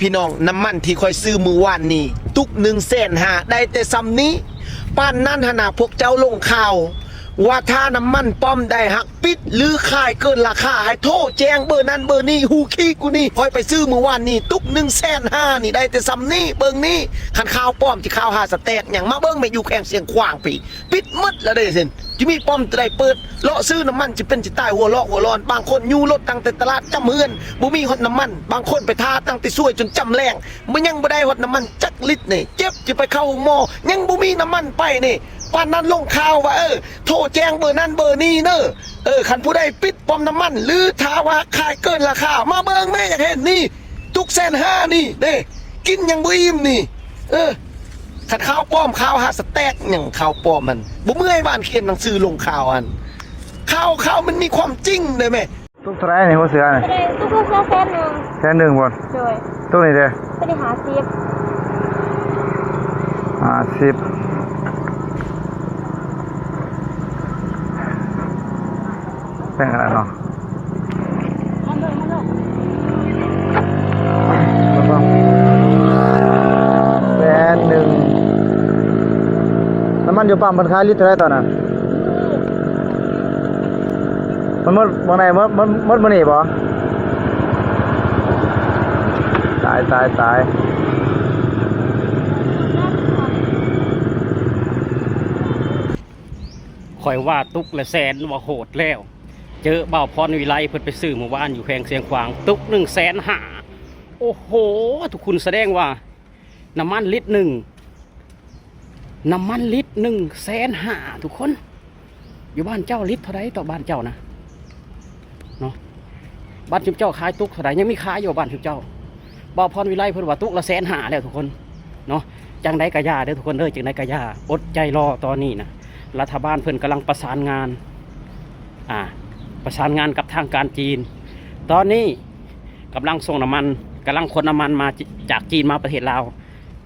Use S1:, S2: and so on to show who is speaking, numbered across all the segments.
S1: พี่น้องน้ำมันที่คอยซื้อมือวานนี่ตุก150,000ได้แต่ซ้ำนี้ป้านนั่นหนาพวกเจ้าลงข่าวว่าถ้าน้ำมันป้อมได้หักปิดหรือขายเกินราคาให้โทษแจ้งเบอร์นั้นเบอร์นี้ฮูขี้กูนี่คอยไปซื้อมือวานนี่ตุก150,000นี่ได้แต่ซ้ำนี้เบิ่งนี้ขันข่าวป้อมที่ข่าวหาสแตกอย่างมาเบิ่งไม่อยู่แข่งเสียงขวางปีปิดมัดแล้วได้สิจะมีป้อมจะได้เปิดเลาะซื้อน้ำมันจะเป็นจะตายหัวเลาะหัวร้อนบางคนยูรถตั้งแต่ตลาดจำเฮือนบ่มีฮอดน้ำมันบางคนไปทาตั้งแต่ซวยจนจำแรงมันยังบ่ได้ฮอดน้ำมันจักลิตรนี่เจ็บจะไปเข้าหม้อยังบ่มีน้ำมันไปนี่ปานนั้นลงข่าวว่าโทรแจ้งเบอร์นั้นเบอร์นี้เนอะคันผู้ใดปิดป้อมน้ำมันหรือท้าว่าขายเกินราคามาเบิ่งแม่อยากเห็นนี่ทุก150,000นี่เด้กินยังบ่อิ่มนี่ขัดข้าวป้อมข้าวหาสแต็กอย่างข้าวป้อมมันบ่เมื่อยบ้านเขียนหนังสือลงข่าวอันข่าวมันมีความจริงเลยไหม
S2: ตุ๊กเท่าไรนี่หัวเสือนี่
S3: ตุ๊กเสือแสนหนึ่ง
S2: 100,000บ่
S3: โดย
S2: ตุ๊กนี่เด้อ
S3: ไปได้50
S2: แบ่งกันเนาะแสนหนึ่งน้ำมันอยู่ปั๊มมันขายลิตรเท่าไรตอนนั้นมันหมดบ่ไหนหมดบ่นี่บ่ตาย
S4: คอยว่าตุกละแสนว่าโหดแล้วเจอเบาพรวิไลเพิ่นไปซื้อเมื่อวานอยู่แพงเสียงขวางตุก150,000โอ้โหทุกคุณแสดงว่าน้ำมันลิตร150,000ทุกคนอยู่บ้านเจ้าลิตรเท่าไรต่อบ้านเจ้านะเนาะบ้านชุมเจ้าขายตุกเท่าไรยังมีขายอยู่บ้านชุมเจ้าเบาพรวิไลเพิ่นว่าตุกละ150,000แล้วทุกคนเนาะจังไดกะยาเด้อทุกคนเด้อจังไดกะยาอดใจรอตอนนี้นะรัฐบาลเพิ่นกำลังประสานงานกับทางการจีนตอนนี้กำลังส่งน้ำมันกำลังขนน้ำมันมาจากจีนมาประเทศลาว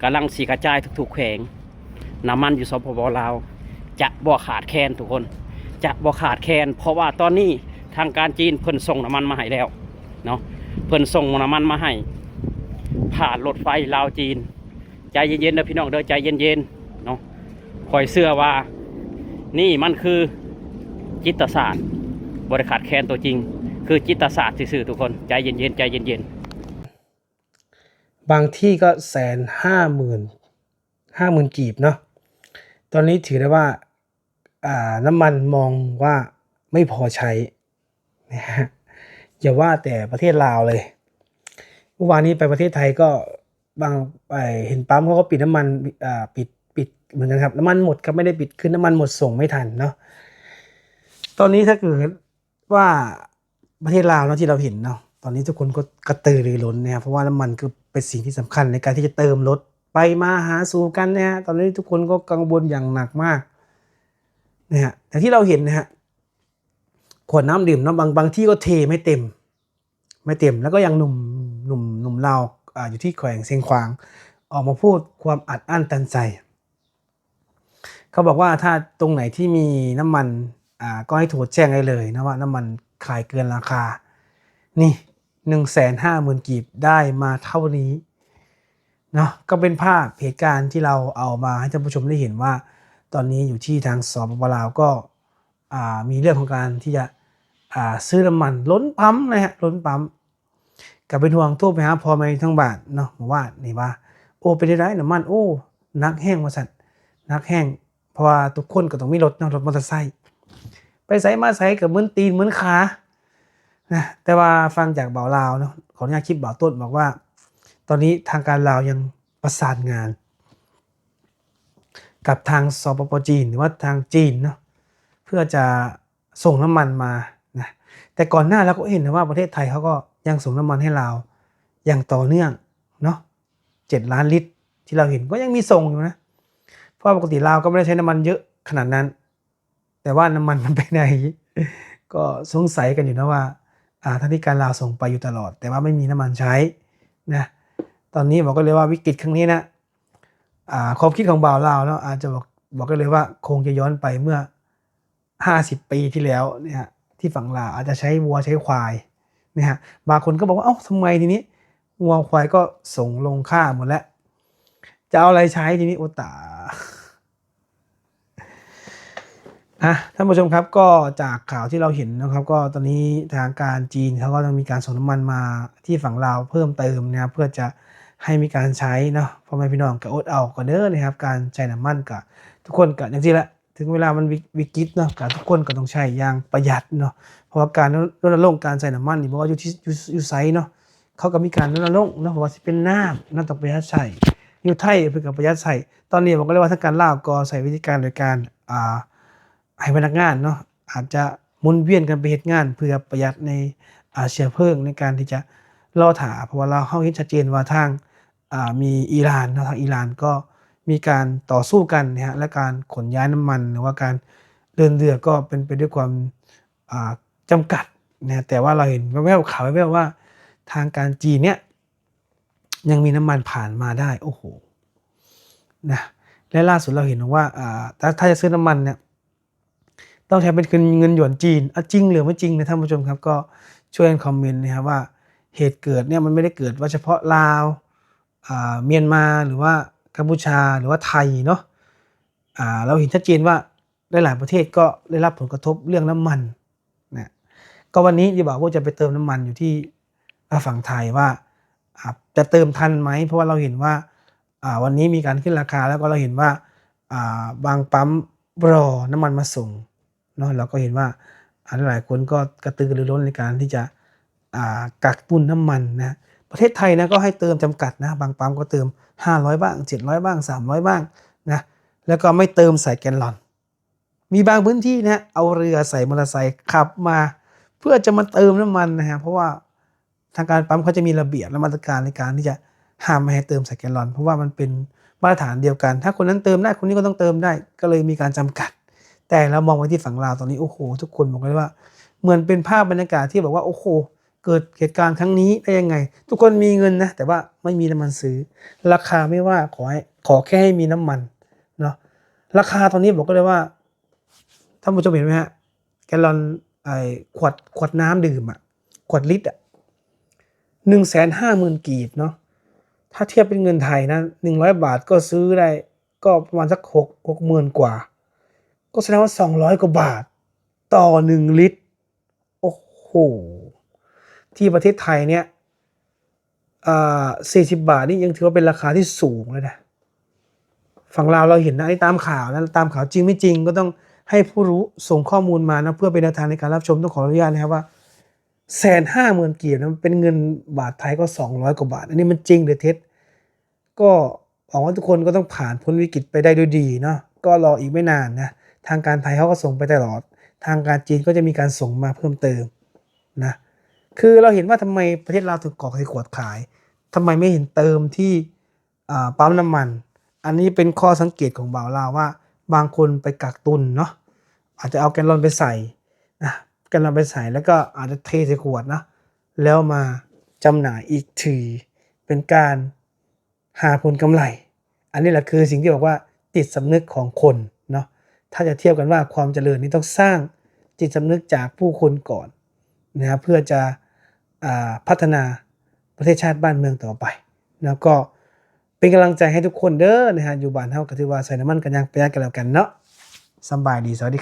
S4: กำลังสีกระจายทุกๆแขวงน้ำมันอยู่สปปลาวจะบ่ขาดแคลนทุกคนจะบ่ขาดแคลนเพราะว่าตอนนี้ทางการจีนเพิ่นส่งน้ำมันมาให้แล้วเนาะเพิ่นส่งน้ำมันมาให้ผ่านรถไฟลาวจีนใจเย็นๆนะพี่น้องเด้อใจเย็นๆเนาะคอยเชื่อว่านี่มันคือจิตศาสตร์บริขาดแคนตัวจริงคือจิตศาสตร์สื่อทุกคนใจเย็นๆใจเย็น
S5: บางที่ก็150,000กีบเนาะตอนนี้ถือได้ว่าน้ำมันมองว่าไม่พอใช้นะฮะอย่าว่าแต่ประเทศลาวเลยเมื่อวานนี้ไปประเทศไทยก็บางเห็นปั๊มเขาก็ปิดน้ำมันปิดเหมือนกันครับน้ำมันหมดครับไม่ได้ปิดคือน้ำมันหมดส่งไม่ทันเนาะตอนนี้ถ้าเกิดว่าประเทศลาวเนาะที่เราเห็นเนาะตอนนี้ทุกคนก็กระตือรือร้นนะครับเพราะว่าน้ำมันคือเป็นสิ่งที่สำคัญในการที่จะเติมรถไปมาหาสู่กันนะฮะตอนนี้ทุกคนก็กังวลอย่างหนักมากนะฮะแต่ที่เราเห็นนะฮะขวดน้ำดื่มเนาะบางที่ก็เทไม่เต็มแล้วก็ยังหนุ่มลาวอยู่ที่แขวงเชียงขวางออกมาพูดความอัดอั้นตันใจเขาบอกว่าถ้าตรงไหนที่มีน้ำมันก็ให้โทรแจ้งได้เลยนะว่าน้ำมันขายเกินราคานี่150,000กีบได้มาเท่านี้เนาะก็เป็นภาพเหตุการณ์ที่เราเอามาให้ท่านผู้ชมได้เห็นว่าตอนนี้อยู่ที่ทางสปปลาวก็มีเรื่องของการที่จะซื้อน้ำมันล้นปั๊มนะฮะล้นปั๊มกับเป็นห่วงโทรไปหาพ่อแม่ทั้งบ้านเนาะบอกว่านี่ว่าโอ้เป็นได้น้ำมันโอ้นักแห้งว่าสั่นนักแห้งเพราะว่าทุกคนก็ต้องมีรถเนาะรถมอเตอร์ไซค์ไปใส่มาใส่กับเหมือนตีนเหมือนขานะแต่ว่าฟังจากบ่าวลาวเนาะขออนุญาตคลิปบ่าวต้นบอกว่าตอนนี้ทางการลาวยังประสานงานกับทางสปปจีนหรือว่าทางจีนเนาะเพื่อจะส่งน้ำมันมานะแต่ก่อนหน้าเราก็เห็นนะว่าประเทศไทยเขาก็ยังส่งน้ำมันให้ลาวอย่างต่อเนื่องเนาะ7 ล้านลิตรที่เราเห็นก็ยังมีส่งอยู่นะเพราะปกติลาวก็ไม่ได้ใช้น้ำมันเยอะขนาดนั้นแต่ว่าน้ำมันมันไปไหนก็สงสัยกันอยู่นะว่าท่านที่การลาวส่งไปอยู่ตลอดแต่ว่าไม่มีน้ำมันใช้นะตอนนี้บอกก็เลยว่าวิกฤตครั้งนี้นะความคิดของบ่าวลาวเนาะอาจจะบอกกันเลยว่าคงจะย้อนไปเมื่อ50 ปีที่แล้วเนี่ยที่ฝั่งลาวอาจจะใช้วัวใช้ควายนะฮะบางคนก็บอกว่าเอ้าทำไมทีนี้ วัวควายก็ส่งลงฆ่าหมดแล้วจะเอาอะไรใช้ทีนี้โอตาท่านผู้ชมครับก็จากข่าวที่เราเห็นนะครับ ก็ตอนนี้ทางการจีนเขาก็ต้องมีการส่งน้ำมันมาที่ฝั่งลาวเพิ่มเติมนะครับเพื่อจะให้มีการใช้เนาะพ่อแม่พี่น้องก็อดเอาก็เด้อนะครับการใช้น้ำมันก็ทุกคนก็อย่างที่ละถึงเวลามันวิกฤตเนาะก็ทุกคนก็ต้องใช้อย่างประหยัดเนาะเพราะว่าการรณรงค์การใช้น้ำมันนี่เพราะว่าอยู่ไซเนาะเขาก็มีการรณรงค์เนาะเพราะว่าสิเป็นน้ำต้องประหยัดใช้อยู่ไทยเพื่อกับประหยัดใช้ตอนนี้ผมก็เรียกว่าทางการลาวก็ใช้วิธีการโดยการให้พนักงานเนาะอาจจะหมุนเวียนกันไปเฮ็ดงานเพื่อประหยัดในเชื้อเพลิงในการที่จะรอถาเพราะว่าเราเห็นชัดเจนว่าทางมีอิหร่านนะทางอิหร่านก็มีการต่อสู้กันนะฮะและการขนย้ายน้ำมันหรือว่าการเดินเรือก็เป็นไปด้วยความจำกัดนะแต่ว่าเราเห็นแว่วๆข่าวแว่วๆว่าทางการจีนเนี่ยยังมีน้ำมันผ่านมาได้โอ้โหนะและล่าสุดเราเห็นว่าถ้าจะซื้อน้ำมันเนี่ยต้องใช้เป็นเงินหยวนจีนจริงหรือไม่จริงนะท่านผู้ชมครับก็ช่วยคอมเมนต์นะครับว่าเหตุเกิดเนี่ยมันไม่ได้เกิดว่าเฉพาะลาวเมียนมาหรือว่ากัมพูชาหรือว่าไทยเนาะเราเห็นชัดเจนว่าหลายประเทศก็ได้รับผลกระทบเรื่องน้ำมันนะก็วันนี้ที่บอกว่าจะไปเติมน้ำมันอยู่ที่ฝั่งไทยว่าจะเติมทันไหมเพราะว่าเราเห็นว่าวันนี้มีการขึ้นราคาแล้วก็เราเห็นว่าบางปั๊มรอน้ำมันมาส่งเนาะเราก็เห็นว่าหลายคนก็กระตือรือร้นในการที่จะกักตุนน้ำมันนะประเทศไทยนะก็ให้เติมจำกัดนะบางปั๊มก็เติม500บ้าง700บ้าง300บ้างนะแล้วก็ไม่เติมใส่แกลลอนมีบางพื้นที่นะเอาเรือใส่มอเตอร์ไซค์ขับมาเพื่อจะมาเติมน้ำมันนะฮะเพราะว่าทางการปั๊มเขาจะมีระเบียบและมาตรการในการที่จะห้ามไม่ให้เติมใส่แกลลอนเพราะว่ามันเป็นมาตรฐานเดียวกันถ้าคนนั้นเติมได้คนนี้ก็ต้องเติมได้ก็เลยมีการจำกัดแต่เรามองไปที่ฝั่งลาวตอนนี้โอ้โหทุกคนบอกเลยว่าเหมือนเป็นภาพบรรยากาศที่บอกว่าโอ้โหเกิดเหตุการณ์ครั้งนี้ได้ยังไงทุกคนมีเงินนะแต่ว่าไม่มีน้ำมันซื้อราคาไม่ว่าขอแค่ให้มีน้ำมันเนาะราคาตอนนี้บอกก็เลยว่าท่านผู้ชมเห็นไหมฮะแกลลอนขวดน้ำดื่มขวดลิตร150,000 กีบเนาะถ้าเทียบเป็นเงินไทยนะ100 บาทก็ซื้อได้ก็ประมาณสัก60,000 กว่าก็แสดงว่า200 กว่าบาทต่อ1 ลิตรโอ้โหที่ประเทศไทยเนี่ย40 บาทนี่ยังถือว่าเป็นราคาที่สูงเลยนะฝั่งลาวเราเห็นนะไอ้ตามข่าวนะตามข่าวจริงไม่จริงก็ต้องให้ผู้รู้ส่งข้อมูลมานะเพื่อเป็นแนวทางในการรับชมต้องขออนุญาตนะครับว่า150,000 กีบนะเป็นเงินบาทไทยก็200 กว่าบาทอันนี้มันจริงหรือเท็จก็หวังว่าทุกคนก็ต้องผ่านพ้นวิกฤตไปได้ด้วยดีเนาะก็รออีกไม่นานนะทางการไทยเขาก็ส่งไปตลอดทางการจีนก็จะมีการส่งมาเพิ่มเติมนะคือเราเห็นว่าทำไมประเทศลาวถึงกรอกใส่ขวดขายทำไมไม่เห็นเติมที่ปั๊มน้ำมันอันนี้เป็นข้อสังเกตของบ่าวลาวว่าบางคนไปกักตุนเนาะอาจจะเอาแกลลอนไปใส่นะแกลลอนไปใส่แล้วก็อาจจะเทใส่ขวดนะแล้วมาจำหน่ายอีกทีเป็นการหาผลกำไรอันนี้แหละคือสิ่งที่บอกว่าจิตสำนึกของคนเนาะถ้าจะเทียบกันว่าความเจริญนี้ต้องสร้างจิตสำนึกจากผู้คนก่อนนะครับเพื่อจะพัฒนาประเทศชาติบ้านเมืองต่อไปแล้วก็เป็นกำลังใจให้ทุกคนเด้อนะฮะอยู่บ้านเฮาก็ถือว่าใส่น้ำมันกันอย่างประหยัดกันแล้วกันเนาะสบายดีสวัสดี